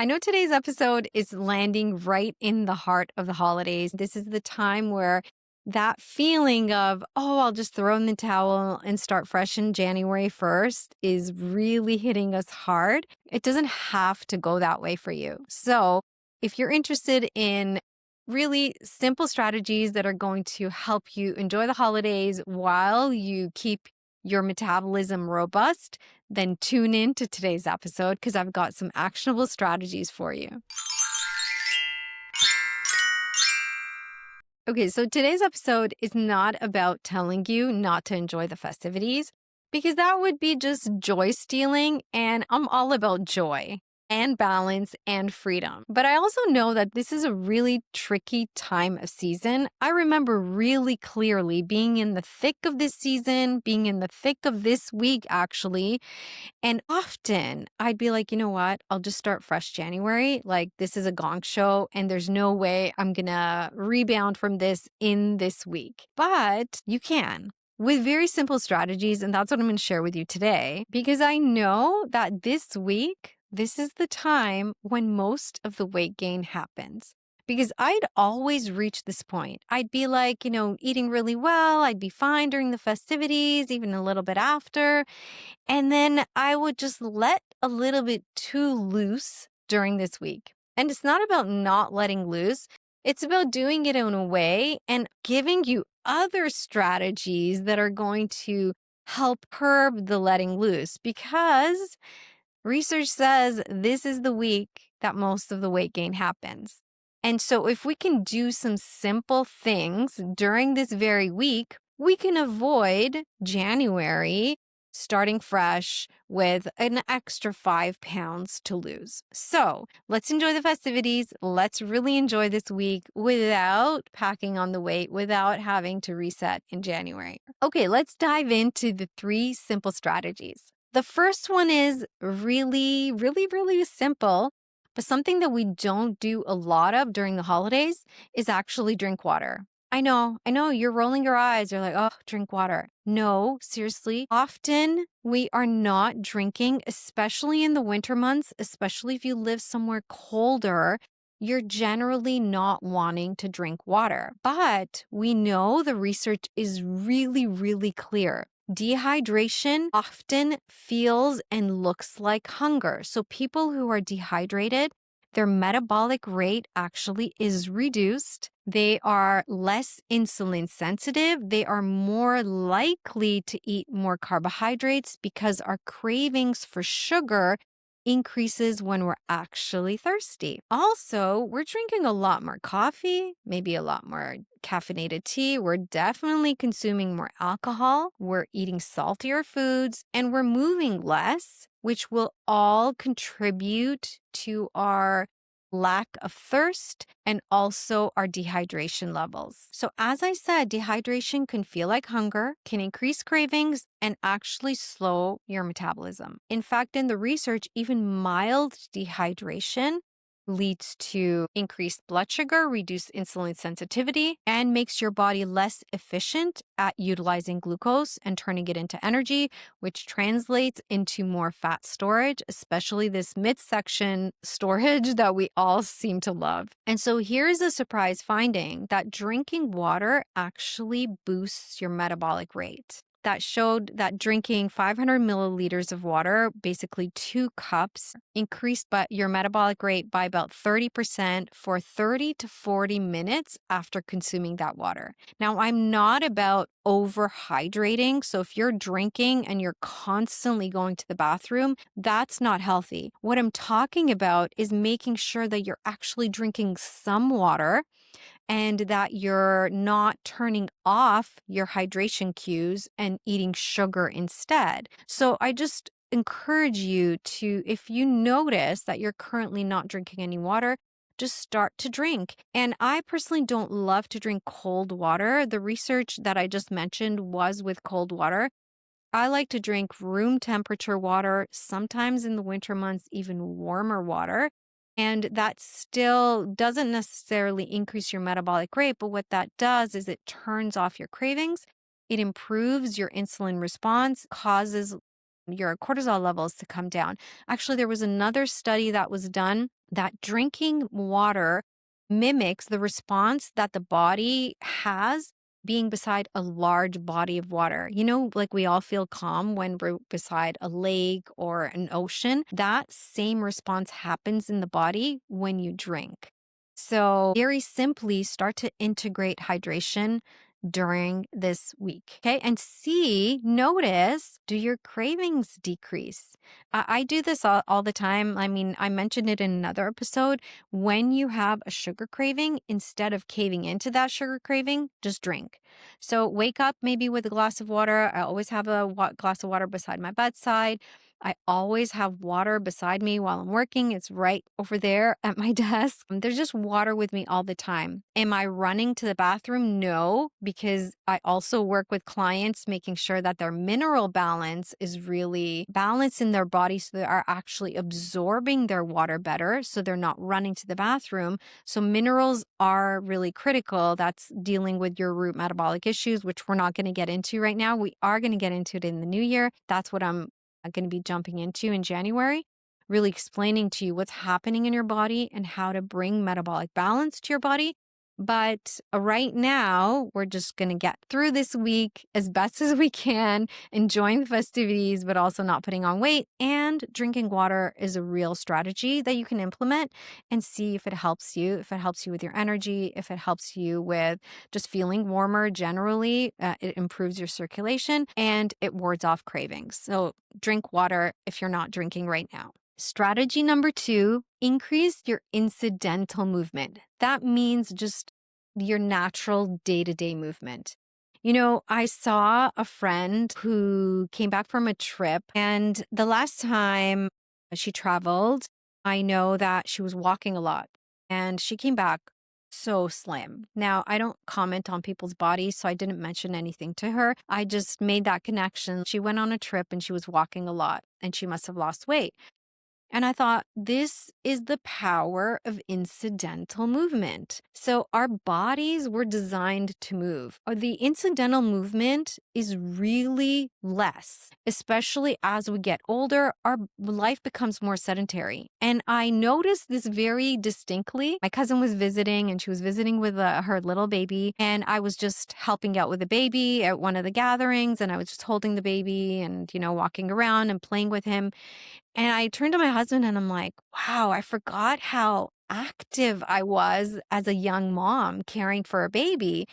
I know today's episode is landing right in the heart of the holidays. This is the time where that feeling of, oh, I'll just throw in the towel and start fresh in January 1st is really hitting us hard. It doesn't have to go that way for you. So, if you're interested in really simple strategies that are going to help you enjoy the holidays while you keep your metabolism robust, then tune in to today's episode because I've got some actionable strategies for you. Okay, so today's episode is not about telling you not to enjoy the festivities because that would be just joy stealing, and I'm all about joy and balance and freedom. But I also know that this is a really tricky time of season. I remember really clearly being in the thick of this season, being in the thick of this week actually, and often I'd be like, you know what? I'll just start fresh January. Like, this is a gong show, and there's no way I'm going to rebound from this in this week. But you can with very simple strategies. And that's what I'm going to share with you today, because I know that this week, this is the time when most of the weight gain happens. Because I'd always reach this point. I'd be like, eating really well. I'd be fine during the festivities, even a little bit after. And then I would just let a little bit too loose during this week. And it's not about not letting loose. It's about doing it in a way and giving you other strategies that are going to help curb the letting loose, because research says this is the week that most of the weight gain happens. And so if we can do some simple things during this very week, we can avoid January starting fresh with an extra 5 pounds to lose. So let's enjoy the festivities. Let's really enjoy this week without packing on the weight, without having to reset in January. Okay, let's dive into the 3 simple strategies. The first one is really, really, really simple, but something that we don't do a lot of during the holidays is actually drink water. I know, you're rolling your eyes. You're like, oh, drink water. No, seriously. Often we are not drinking, especially in the winter months, especially if you live somewhere colder. You're generally not wanting to drink water. But we know the research is really, really clear. Dehydration often feels and looks like hunger. So people who are dehydrated, their metabolic rate actually is reduced. They are less insulin sensitive. They are more likely to eat more carbohydrates because our cravings for sugar increases when we're actually thirsty. Also, we're drinking a lot more coffee, maybe a lot more caffeinated tea. We're definitely consuming more alcohol. We're eating saltier foods, and we're moving less, which will all contribute to our lack of thirst and also our dehydration levels. So as I said, dehydration can feel like hunger, can increase cravings, and actually slow your metabolism. In fact, in the research, even mild dehydration leads to increased blood sugar, reduced insulin sensitivity, and makes your body less efficient at utilizing glucose and turning it into energy, which translates into more fat storage, especially this midsection storage that we all seem to love. And so here's a surprise finding that drinking water actually boosts your metabolic rate. That showed that drinking 500 milliliters of water, basically 2 cups, increased your metabolic rate by about 30% for 30 to 40 minutes after consuming that water. Now, I'm not about overhydrating. So if you're drinking and you're constantly going to the bathroom, that's not healthy. What I'm talking about is making sure that you're actually drinking some water and that you're not turning off your hydration cues and eating sugar instead. So I just encourage you to, if you notice that you're currently not drinking any water, just start to drink. And I personally don't love to drink cold water. The research that I just mentioned was with cold water. I like to drink room temperature water, sometimes in the winter months, even warmer water. And that still doesn't necessarily increase your metabolic rate, but what that does is it turns off your cravings. It improves your insulin response, causes your cortisol levels to come down. Actually, there was another study that was done that drinking water mimics the response that the body has being beside a large body of water. Like we all feel calm when we're beside a lake or an ocean. That same response happens in the body when you drink. So, very simply, start to integrate hydration during this week. Okay. And notice, do your cravings decrease? I do this all the time. I mean, I mentioned it in another episode. When you have a sugar craving, instead of caving into that sugar craving, just drink. So wake up maybe with a glass of water. I always have a glass of water beside my bedside. I always have water beside me while I'm working. It's right over there at my desk. There's just water with me all the time. Am I running to the bathroom? No, because I also work with clients making sure that their mineral balance is really balanced in their body so they are actually absorbing their water better so they're not running to the bathroom. So minerals are really critical. That's dealing with your root metabolic issues, which we're not going to get into right now. We are going to get into it in the new year. That's what I'm going to be jumping into in January, really explaining to you what's happening in your body and how to bring metabolic balance to your body. But right now, we're just going to get through this week as best as we can, enjoying the festivities, but also not putting on weight. And drinking water is a real strategy that you can implement and see if it helps you, with your energy, if it helps you with just feeling warmer generally. It improves your circulation and it wards off cravings. So drink water if you're not drinking right now. Strategy number 2, increase your incidental movement. That means just your natural day-to-day movement. I saw a friend who came back from a trip, and the last time she traveled, I know that she was walking a lot, and she came back so slim. Now, I don't comment on people's bodies, so I didn't mention anything to her. I just made that connection. She went on a trip and she was walking a lot, and she must have lost weight. And I thought, this is the power of incidental movement. So our bodies were designed to move. The incidental movement is really less, especially as we get older, our life becomes more sedentary. And I noticed this very distinctly. My cousin was visiting and she was visiting with her little baby. And I was just helping out with the baby at one of the gatherings. And I was just holding the baby and, walking around and playing with him. And I turned to my husband and I'm like, wow, I forgot how active I was as a young mom caring for a baby.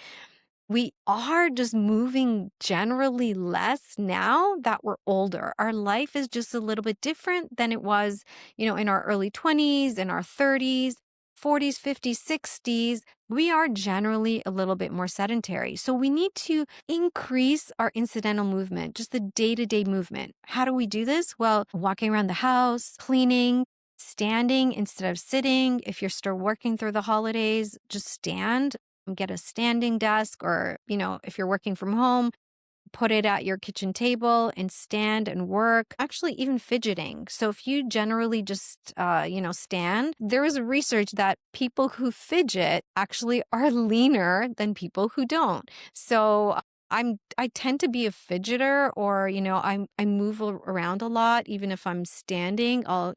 We are just moving generally less now that we're older. Our life is just a little bit different than it was, in our early 20s, in our 30s, 40s, 50s, 60s. We are generally a little bit more sedentary. So we need to increase our incidental movement, just the day-to-day movement. How do we do this? Well, walking around the house, cleaning, standing instead of sitting. If you're still working through the holidays, just stand. Get a standing desk, or, if you're working from home, put it at your kitchen table and stand and work. Actually, even fidgeting. So if you generally just, stand, there is research that people who fidget actually are leaner than people who don't. So I tend to be a fidgeter, or, I move around a lot. Even if I'm standing, I'll,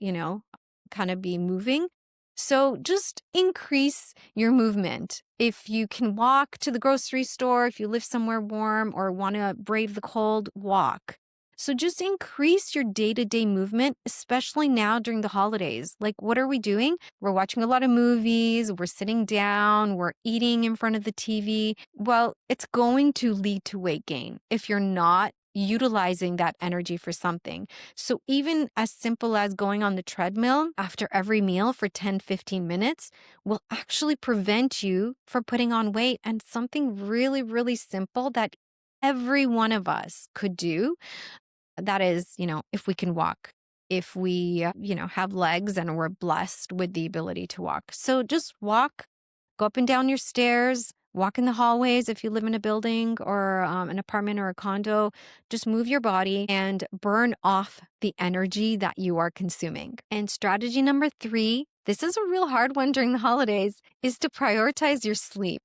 kind of be moving. So just increase your movement. If you can walk to the grocery store, if you live somewhere warm or want to brave the cold, walk. So just increase your day-to-day movement, especially now during the holidays. Like, what are we doing? We're watching a lot of movies, we're sitting down, we're eating in front of the TV. Well, it's going to lead to weight gain if you're not utilizing that energy for something. So even as simple as going on the treadmill after every meal for 10-15 minutes will actually prevent you from putting on weight. And something really, really simple that every one of us could do, that is, if we can walk, if we, have legs and we're blessed with the ability to walk. So just walk, go up and down your stairs, walk in the hallways if you live in a building or an apartment or a condo. Just move your body and burn off the energy that you are consuming. And strategy number 3, this is a real hard one during the holidays, is to prioritize your sleep.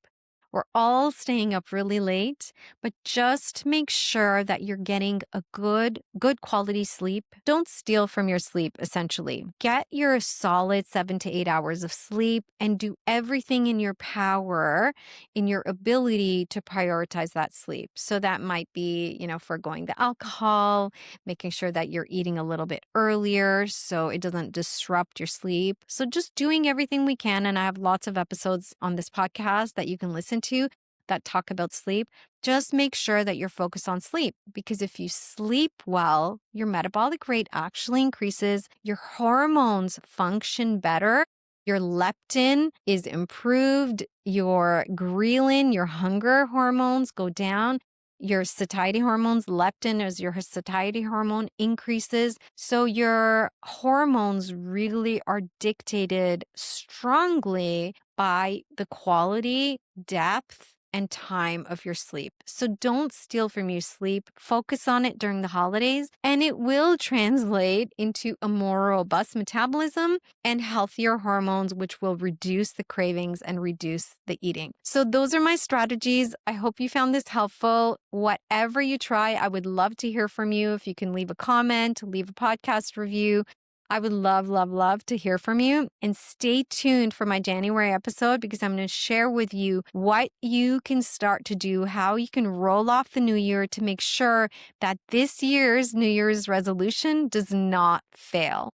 We're all staying up really late, but just make sure that you're getting a good quality sleep. Don't steal from your sleep, essentially. Get your solid 7 to 8 hours of sleep and do everything in your power, in your ability to prioritize that sleep. So that might be, foregoing the alcohol, making sure that you're eating a little bit earlier so it doesn't disrupt your sleep. So just doing everything we can. And I have lots of episodes on this podcast that you can listen to that talk about sleep. Just make sure that you're focused on sleep, because if you sleep well, your metabolic rate actually increases, your hormones function better, your leptin is improved, your ghrelin, your hunger hormones go down. Your satiety hormones, leptin is your satiety hormone, increases. So your hormones really are dictated strongly by the quality, depth, and time of your sleep. So don't steal from your sleep. Focus on it during the holidays, and it will translate into a more robust metabolism and healthier hormones, which will reduce the cravings and reduce the eating. So those are my strategies. I hope you found this helpful. Whatever you try, I would love to hear from you. If you can leave a comment, leave a podcast review, I would love, love, love to hear from you. And stay tuned for my January episode, because I'm going to share with you what you can start to do, how you can roll off the new year to make sure that this year's New Year's resolution does not fail.